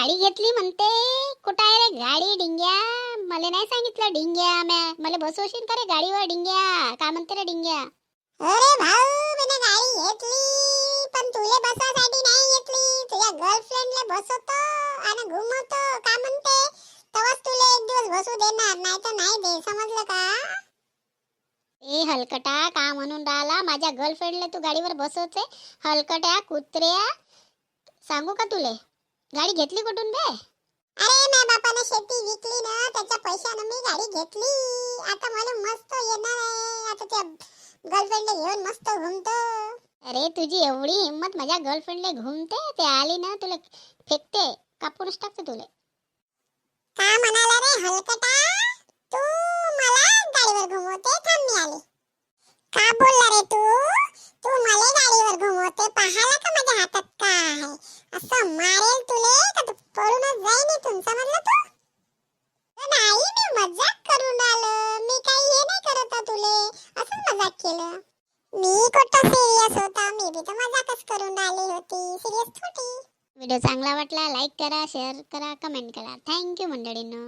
गाडी घेतली म्हणते. कुठं आहे रे गाडी डिंग्या? मला नाही सांगितलं डिंग्या. मला बसवशील का रे गाडीवर डिंग्या? का म्हणते रे डिंग्या? अरे भाऊ मी गाडी घेतली पण तुले बसवासाठी नाही घेतली. तुझ्या गर्लफ्रेंडले बसवतो आणि घुमवतो का म्हणते. तेव्हाच तुले एक दिवस बसू देणार, नाही तर नाही दे. समजलं का? ए हलकटा, का म्हणून राहिला? माझ्या गर्लफ्रेंडला तू गाडीवर बसवते? हलकट्या कुत्र्या, सांगू का तुले? गाडी घेतली कुठून बे? अरे माझ्या बापाने शेती विकली ना, त्याच्या पैशाने मी गाडी घेतली. आता मला मस्त येणार आहे. आता त्या गर्लफ्रेंडला घेऊन मस्त घुमतो. अरे तुझी एवढी हिम्मत माझ्या गर्लफ्रेंडला घुमते? ते आली ना तुला फेकते, कापूनच टाकते तुले. का म्हणाला रे हलकटा? तू मला गाडीवर घुमवते, थांब मी आले. का बोलला रे तू? तू मला गाडीवर घुमवते, पाहाला का माझ्या हातात काय आहे? असं मारेल तुले का तू पळूनच जाईन इथून. समजलं तू? नाही मी मजाक करून आलो. मी काही हे नाही करत आहे तुले, असंच मजाक केलं. मी कुठं सिरियस होता? मी बी तर मजाकच करून आली होती, सिरियस थोडी. व्हिडिओ चांगला वाटला लाईक करा, शेअर करा, कमेंट करा. थँक्यू मंडळींनो.